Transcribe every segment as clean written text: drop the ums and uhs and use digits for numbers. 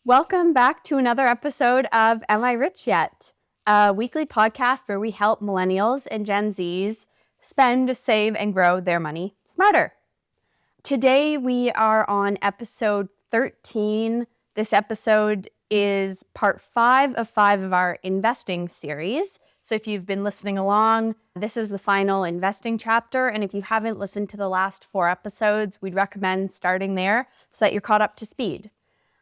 Welcome back to another episode of Am I Rich Yet? A weekly podcast where we help millennials and Gen Zs spend, save, and grow their money smarter. Today we are on episode 13. This episode is part 5 of our investing series. So if you've been listening along, this is the final investing chapter. And if you haven't listened to the last 4 episodes, we'd recommend starting there so that you're caught up to speed.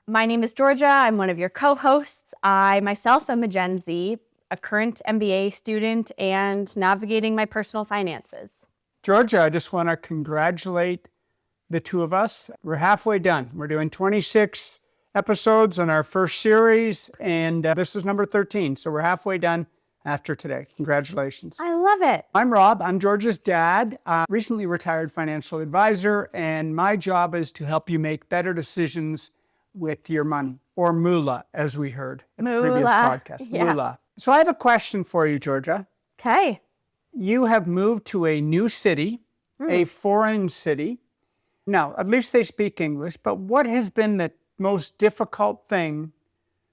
My name is Georgia. I'm one of your co-hosts. I myself am a Gen Z, a current MBA student, and navigating my personal finances. Georgia, I just want to congratulate the two of us. We're halfway done. We're doing 26 episodes on our first series, and this is number 13. So we're halfway done after today. Congratulations. I love it. I'm Rob. I'm Georgia's dad, recently retired financial advisor, and my job is to help you make better decisions with your money, or moolah, as we heard in the previous podcast. Yeah. Moolah. So I have a question for you, Georgia. Okay. You have moved to a new city, a foreign city. Now, at least they speak English, but what has been the most difficult thing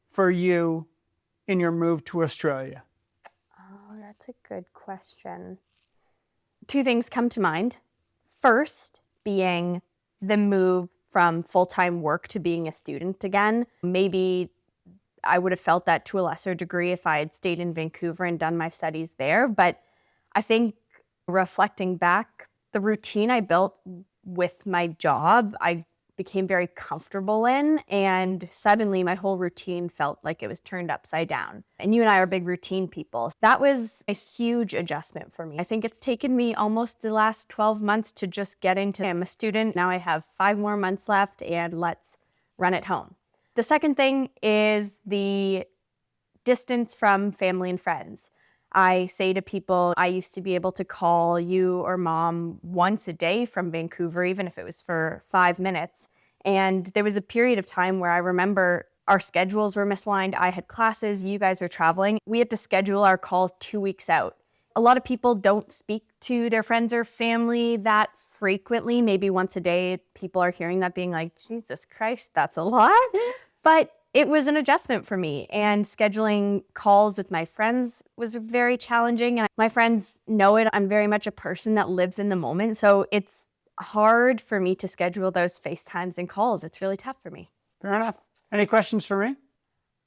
for you in your move to Australia? Oh, that's a good question. 2 things come to mind. First, being the move from full-time work to being a student again. Maybe I would have felt that to a lesser degree if I had stayed in Vancouver and done my studies there. But I think reflecting back, the routine I built with my job, I became very comfortable in, and suddenly my whole routine felt like it was turned upside down. And you and I are big routine people. That was a huge adjustment for me. I think it's taken me almost the last 12 months to just get into, I'm a student, now I have 5 more months left, and let's run it home. The second thing is the distance from family and friends. I say to people, I used to be able to call you or mom once a day from Vancouver, even if it was for 5 minutes. And there was a period of time where I remember our schedules were misaligned. I had classes, you guys are traveling. We had to schedule our calls 2 weeks out. A lot of people don't speak to their friends or family that frequently. Maybe once a day, people are hearing that being like, Jesus Christ, that's a lot. But it was an adjustment for me, and scheduling calls with my friends was very challenging. And my friends know it. I'm very much a person that lives in the moment. So it's hard for me to schedule those FaceTimes and calls. It's really tough for me. Fair enough. Any questions for me?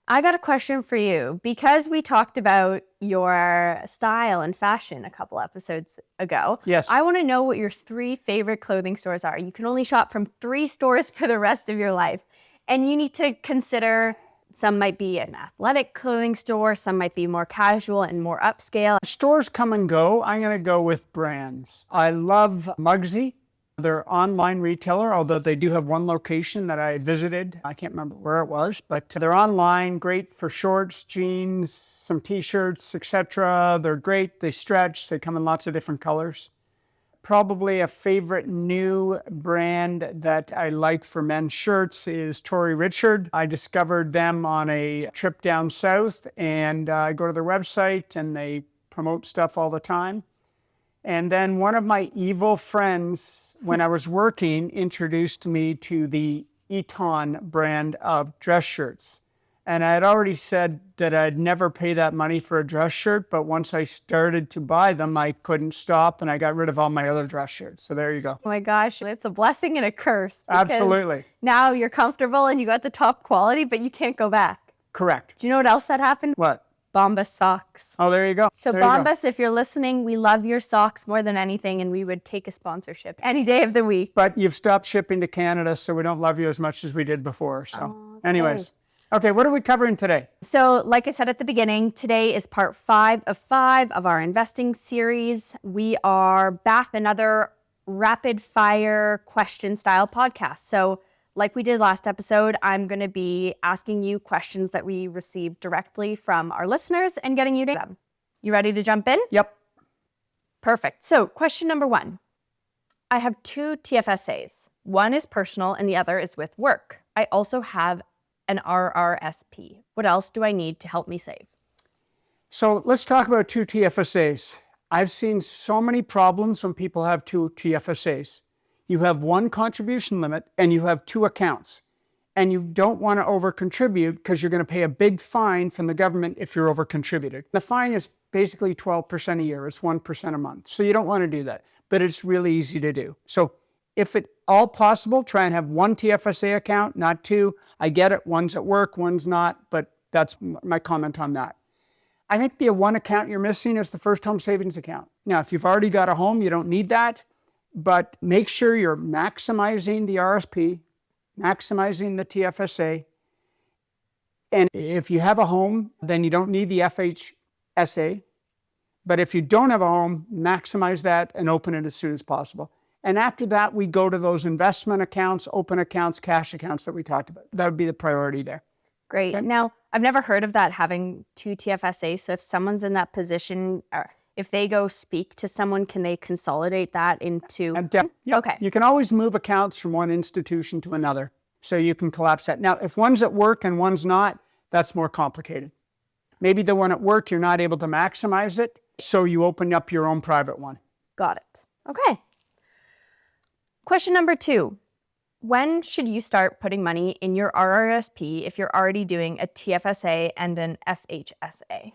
I got a question for you. Because we talked about your style and fashion a couple episodes ago. Yes. I want to know what your 3 favorite clothing stores are. You can only shop from 3 stores for the rest of your life. And you need to consider, some might be an athletic clothing store, some might be more casual and more upscale. Stores come and go. I'm going to go with brands. I love Mugsy. They're an online retailer, although they do have one location that I visited. I can't remember where it was, but they're online, great for shorts, jeans, some t-shirts, etc. They're great. They stretch. They come in lots of different colors. Probably a favorite new brand that I like for men's shirts is Tory Richard. I discovered them on a trip down south, and I go to their website and they promote stuff all the time. And then one of my evil friends, when I was working, introduced me to the Eton brand of dress shirts. And I had already said that I'd never pay that money for a dress shirt, but once I started to buy them, I couldn't stop, and I got rid of all my other dress shirts. So there you go. Oh my gosh, it's a blessing and a curse. Absolutely. Now you're comfortable and you got the top quality, but you can't go back. Correct. Do you know what else that happened? What? Bombas socks. Oh, there you go. So there you go. Bombas, if you're listening, we love your socks more than anything, and we would take a sponsorship any day of the week. But you've stopped shipping to Canada, so we don't love you as much as we did before. So okay. Anyways. Okay, what are we covering today? So like I said at the beginning, today is part 5 of our investing series. We are back another rapid fire question style podcast. So like we did last episode, I'm going to be asking you questions that we received directly from our listeners and getting you to them. You ready to jump in? Yep. Perfect. So question number 1. I have 2 TFSAs. One is personal and the other is with work. I also have an RRSP. What else do I need to help me save? So let's talk about 2 TFSAs. I've seen so many problems when people have 2 TFSAs. You have one contribution limit and you have 2 accounts. And you don't want to over-contribute because you're going to pay a big fine from the government if you're over-contributed. The fine is basically 12% a year. It's 1% a month. So you don't want to do that, but it's really easy to do. So if at all possible, try and have one TFSA account, not two. I get it. One's at work, one's not, but that's my comment on that. I think the one account you're missing is the first home savings account. Now, if you've already got a home, you don't need that, but make sure you're maximizing the RSP, maximizing the TFSA. And if you have a home, then you don't need the FHSA. But if you don't have a home, maximize that and open it as soon as possible. And after that, we go to those investment accounts, open accounts, cash accounts that we talked about. That would be the priority there. Great. Okay. Now, I've never heard of that, having two TFSA. So if someone's in that position, or if they go speak to someone, can they consolidate that into? Yep. Okay. You can always move accounts from one institution to another. So you can collapse that. Now, if one's at work and one's not, that's more complicated. Maybe the one at work, you're not able to maximize it. So you open up your own private one. Got it. Okay. Question number 2. When should you start putting money in your RRSP if you're already doing a TFSA and an FHSA?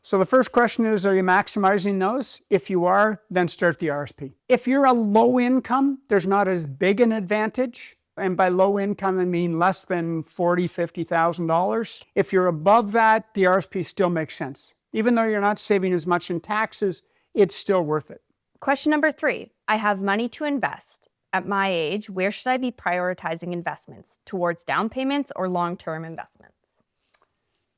So the first question is, are you maximizing those? If you are, then start the RSP. If you're a low income, there's not as big an advantage. And by low income, I mean less than $40,000, $50,000. If you're above that, the RSP still makes sense. Even though you're not saving as much in taxes, it's still worth it. Question number 3. I have money to invest. At my age, where should I be prioritizing investments? Towards down payments or long-term investments?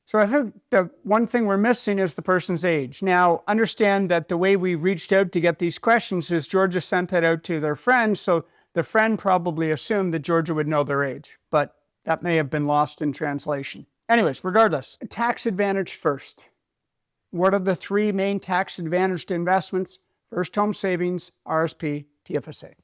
So I think the one thing we're missing is the person's age. Now, understand that the way we reached out to get these questions is Georgia sent that out to their friends, so the friend probably assumed that Georgia would know their age, but that may have been lost in translation. Anyways, regardless, tax advantage first. What are the 3 main tax advantaged investments? First home savings, RSP, TFSA.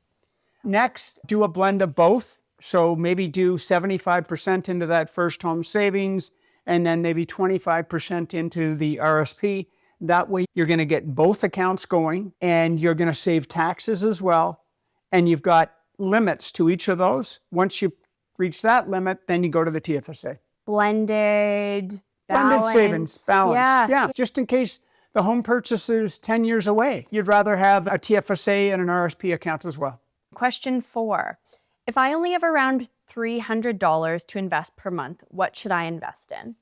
Next, do a blend of both. So maybe do 75% into that first home savings and then maybe 25% into the RSP. That way you're going to get both accounts going and you're going to save taxes as well. And you've got limits to each of those. Once you reach that limit, then you go to the TFSA. Blended savings, balanced. Yeah. Just in case the home purchase is 10 years away, you'd rather have a TFSA and an RSP account as well. Question 4. If I only have around $300 to invest per month, what should I invest in?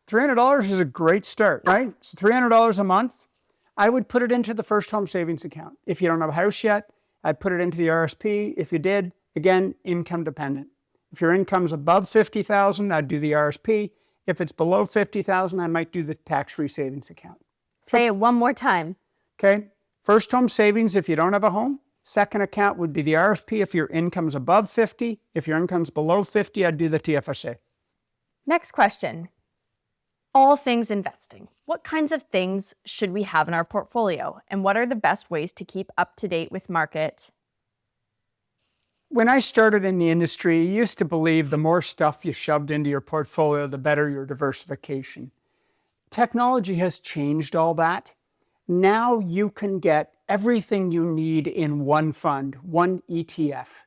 $300 is a great start, right? So $300 a month, I would put it into the first home savings account. If you don't have a house yet, I'd put it into the RSP. If you did, again, income dependent. If your income's above $50,000, I'd do the RSP. If it's below $50,000, I might do the tax-free savings account. Say it one more time. Okay. First home savings if you don't have a home. Second account would be the RSP if your income's above 50. If your income's below 50, I'd do the TFSA. Next question. All things investing. What kinds of things should we have in our portfolio? And what are the best ways to keep up to date with market? When I started in the industry, you used to believe the more stuff you shoved into your portfolio, the better your diversification. Technology has changed all that. Now you can get everything you need in one fund, one ETF.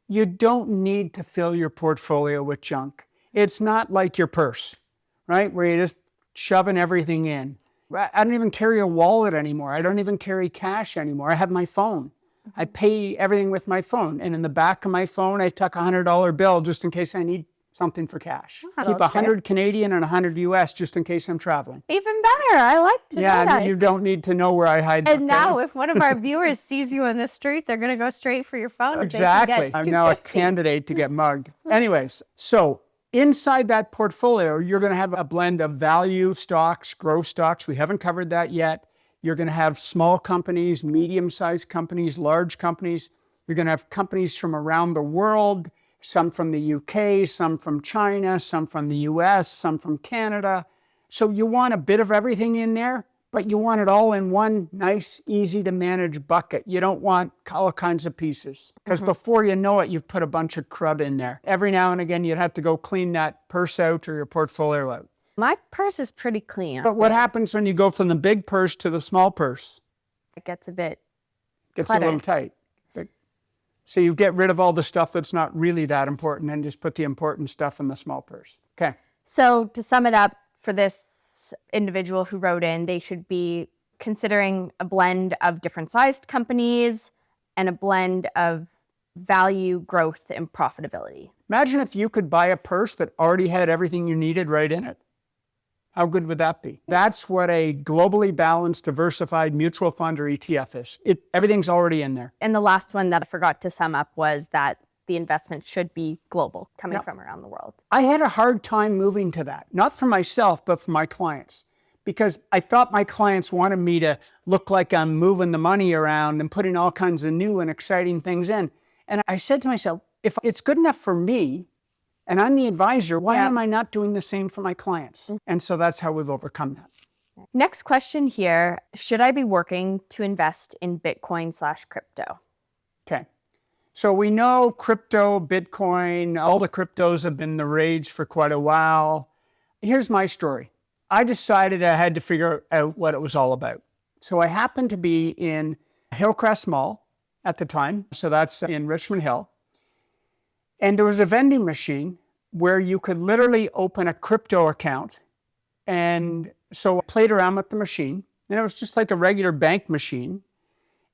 You don't need to fill your portfolio with junk. It's not like your purse, right? Where you're just shoving everything in. I don't even carry a wallet anymore. I don't even carry cash anymore. I have my phone. I pay everything with my phone. And in the back of my phone, I tuck a $100 bill just in case I need something for cash. Keep 100 Canadian and 100 US just in case I'm traveling. Even better. I like to know that. Yeah, you don't need to know where I hide. And now if one of our viewers sees you in the street, they're going to go straight for your phone. Exactly. I'm now a candidate to get mugged. Anyways, so inside that portfolio, you're going to have a blend of value stocks, growth stocks. We haven't covered that yet. You're going to have small companies, medium-sized companies, large companies. You're going to have companies from around the world, some from the UK, some from China, some from the US, some from Canada. So you want a bit of everything in there, but you want it all in one nice, easy to manage bucket. You don't want all kinds of pieces because before you know it, you've put a bunch of crud in there. Every now and again, you'd have to go clean that purse out or your portfolio out. My purse is pretty clean. But what happens when you go from the big purse to the small purse? It gets a bit Gets cluttered. a little tight. So you get rid of all the stuff that's not really that important and just put the important stuff in the small purse. Okay. So to sum it up, for this individual who wrote in, they should be considering a blend of different sized companies and a blend of value, growth, and profitability. Imagine if you could buy a purse that already had everything you needed right in it. How good would that be? That's what a globally balanced, diversified mutual fund or ETF is. Everything's already in there. And the last one that I forgot to sum up was that the investment should be global, coming from around the world. I had a hard time moving to that, not for myself, but for my clients, because I thought my clients wanted me to look like I'm moving the money around and putting all kinds of new and exciting things in. And I said to myself, if it's good enough for me, and I'm the advisor, why am I not doing the same for my clients? And so that's how we've overcome that. Next question here. Should I be working to invest in Bitcoin/crypto? Okay. So we know crypto, Bitcoin, all the cryptos have been the rage for quite a while. Here's my story. I decided I had to figure out what it was all about. So I happened to be in Hillcrest Mall at the time. So that's in Richmond Hill. And there was a vending machine where you could literally open a crypto account. And so I played around with the machine, and it was just like a regular bank machine.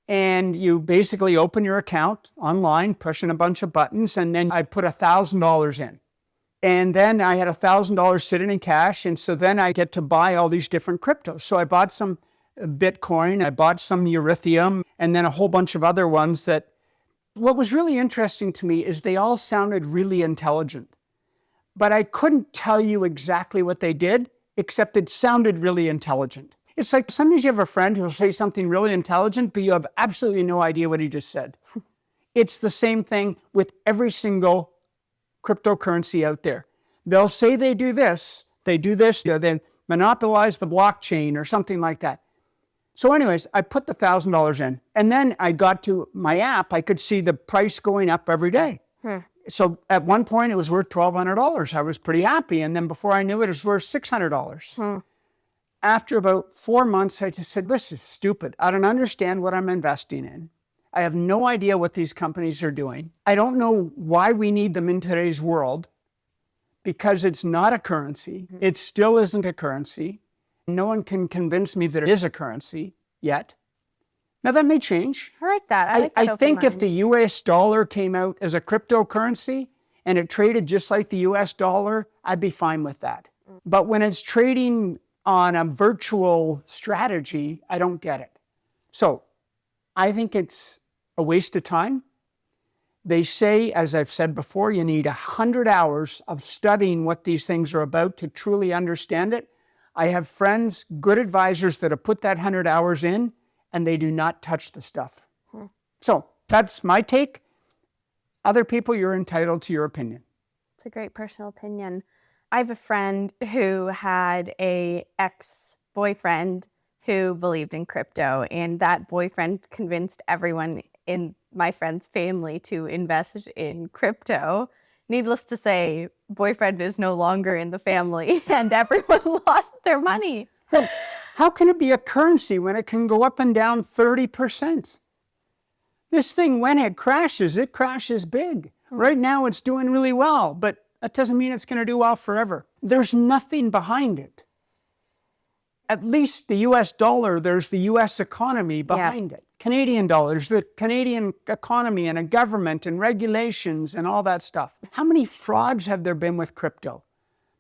And you basically open your account online, pushing a bunch of buttons, and then I put $1,000 in. And then I had $1,000 sitting in cash, and so then I get to buy all these different cryptos. So I bought some Bitcoin, I bought some Ethereum, and then a whole bunch of other ones that what was really interesting to me is they all sounded really intelligent, but I couldn't tell you exactly what they did, except it sounded really intelligent. It's like sometimes you have a friend who'll say something really intelligent, but you have absolutely no idea what he just said. It's the same thing with every single cryptocurrency out there. They'll say they do this, they monopolize the blockchain or something like that. So anyways, I put the $1,000 in, and then I got to my app. I could see the price going up every day. So at one point it was worth $1,200. I was pretty happy. And then before I knew it, it was worth $600. After about 4 months, I just said, this is stupid. I don't understand what I'm investing in. I have no idea what these companies are doing. I don't know why we need them in today's world, because it's not a currency. It still isn't a currency. No one can convince me that it is a currency yet. Now that may change. I like that. I think if the US dollar came out as a cryptocurrency and it traded just like the US dollar, I'd be fine with that. But when it's trading on a virtual strategy, I don't get it. So I think it's a waste of time. They say, as I've said before, you need 100 hours of studying what these things are about to truly understand it. I have friends, good advisors that have put that 100 hours in, and they do not touch the stuff. So that's my take. Other people, you're entitled to your opinion. It's a great personal opinion. I have a friend who had an ex-boyfriend who believed in crypto, and that boyfriend convinced everyone in my friend's family to invest in crypto. Needless to say, boyfriend is no longer in the family and everyone lost their money. How can it be a currency when it can go up and down 30%? This thing, when it crashes big. Right now it's doing really well, but that doesn't mean it's going to do well forever. There's nothing behind it. At least the US dollar, there's the US economy behind it. Canadian dollars, the Canadian economy and a government and regulations and all that stuff. How many frauds have there been with crypto?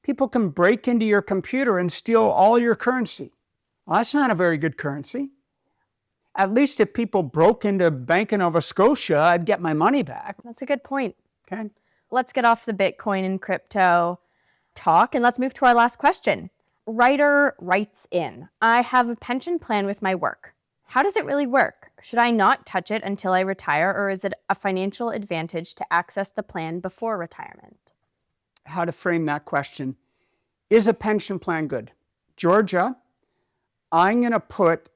People can break into your computer and steal all your currency. Well, that's not a very good currency. At least if people broke into Bank of Nova Scotia, I'd get my money back. That's a good point. Okay. Let's get off the Bitcoin and crypto talk and let's move to our last question. Writer writes in, I have a pension plan with my work. How does it really work? Should I not touch it until I retire, or is it a financial advantage to access the plan before retirement? How to frame that question. Is a pension plan good? Georgia, I'm going to put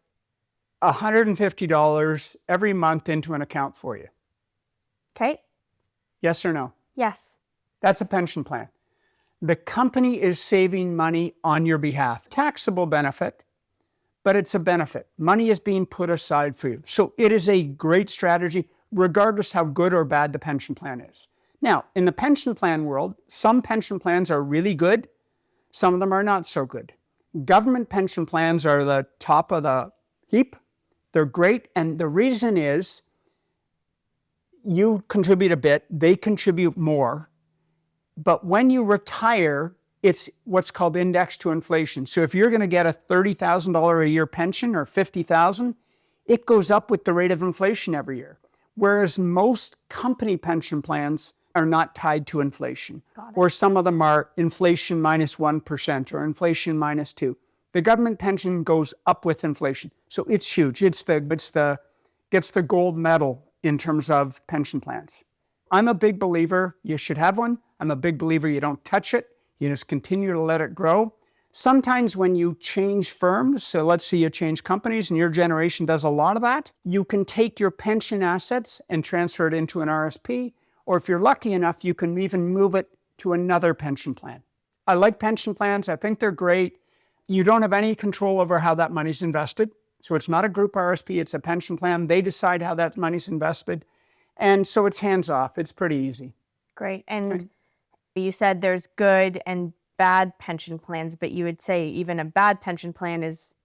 $150 every month into an account for you. Okay. Yes or no? Yes. That's a pension plan. The company is saving money on your behalf. Taxable benefit, but it's a benefit. Money is being put aside for you. So it is a great strategy regardless how good or bad the pension plan is. Now, in the pension plan world, some pension plans are really good. Some of them are not so good. Government pension plans are the top of the heap. They're great. And the reason is you contribute a bit, they contribute more. But when you retire, it's what's called indexed to inflation. So if you're going to get a $30,000 a year pension or $50,000, it goes up with the rate of inflation every year. Whereas most company pension plans are not tied to inflation, or some of them are inflation minus 1% or inflation minus 2%. The government pension goes up with inflation. So it's huge. Gets the gold medal in terms of pension plans. I'm a big believer you should have one. I'm a big believer you don't touch it. You just continue to let it grow. Sometimes when you change firms, so let's say you change companies and your generation does a lot of that, you can take your pension assets and transfer it into an RSP, or if you're lucky enough, you can even move it to another pension plan. I like pension plans. I think they're great. You don't have any control over how that money's invested. So it's not a group RSP, it's a pension plan. They decide how that money's invested. And so it's hands off. It's pretty easy. Great. And you said there's good and bad pension plans, but you would say even a bad pension plan it's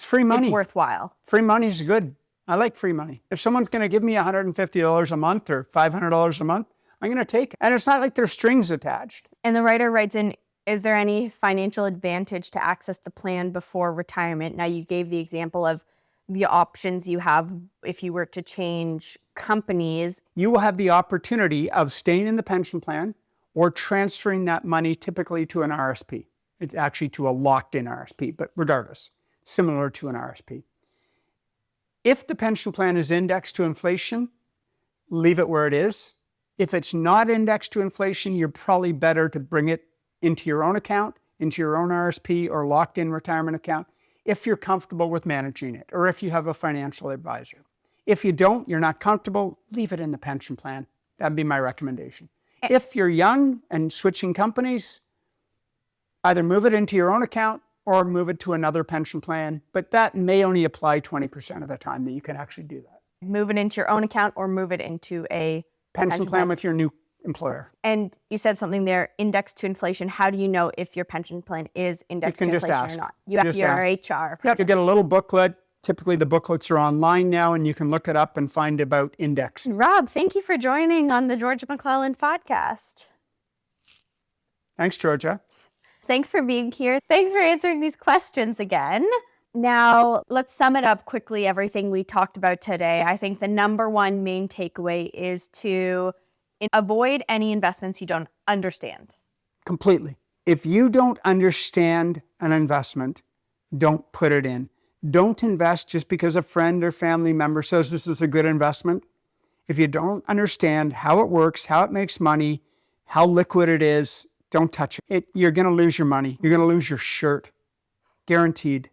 free money. It's worthwhile. Free money is good. I like free money. If someone's going to give me $150 a month or $500 a month, I'm going to take it. And it's not like there's strings attached. And the writer writes in, is there any financial advantage to access the plan before retirement? Now, you gave the example of the options you have if you were to change companies. You will have the opportunity of staying in the pension plan or transferring that money typically to an RSP. It's actually to a locked-in RSP, but regardless, similar to an RSP. If the pension plan is indexed to inflation, leave it where it is. If it's not indexed to inflation, you're probably better to bring it into your own account, into your own RSP or locked-in retirement account, if you're comfortable with managing it, or if you have a financial advisor. If you don't, you're not comfortable, leave it in the pension plan. That'd be my recommendation. If you're young and switching companies, either move it into your own account or move it to another pension plan, but that may only apply 20% of the time that you can actually do that. Move it into your own account or move it into a pension plan with your new employer. And you said something there, indexed to inflation. How do you know if your pension plan is indexed to inflation or not? You have your HR. You have to get a little booklet. Typically the booklets are online now and you can look it up and find about index. Rob, thank you for joining on the Georgia McClellan podcast. Thanks, Georgia. Thanks for being here. Thanks for answering these questions again. Now, let's sum it up quickly, everything we talked about today. I think the number one main takeaway is to avoid any investments you don't understand. Completely. If you don't understand an investment, don't put it in. Don't invest just because a friend or family member says this is a good investment. If you don't understand how it works, how it makes money, how liquid it is, don't touch it. You're going to lose your money. You're going to lose your shirt. Guaranteed.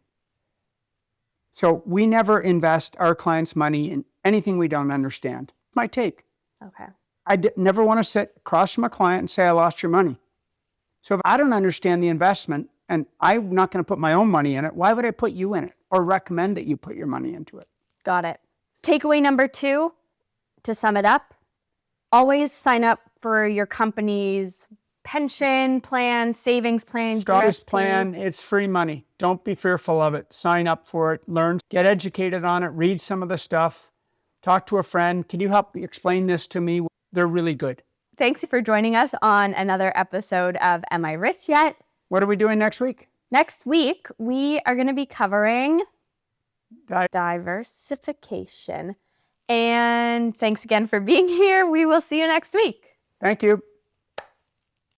So we never invest our clients' money in anything we don't understand. My take. Okay. I never want to sit across from a client and say, I lost your money. So if I don't understand the investment and I'm not going to put my own money in it, why would I put you in it or recommend that you put your money into it? Got it. Takeaway number 2, to sum it up, always sign up for your company's pension plan, savings plan, Scottish plan. It's free money. Don't be fearful of it. Sign up for it. Learn. Get educated on it. Read some of the stuff. Talk to a friend. Can you help explain this to me? They're really good. Thanks for joining us on another episode of Am I Rich Yet? What are we doing next week? Next week, we are going to be covering diversification. And thanks again for being here. We will see you next week. Thank you.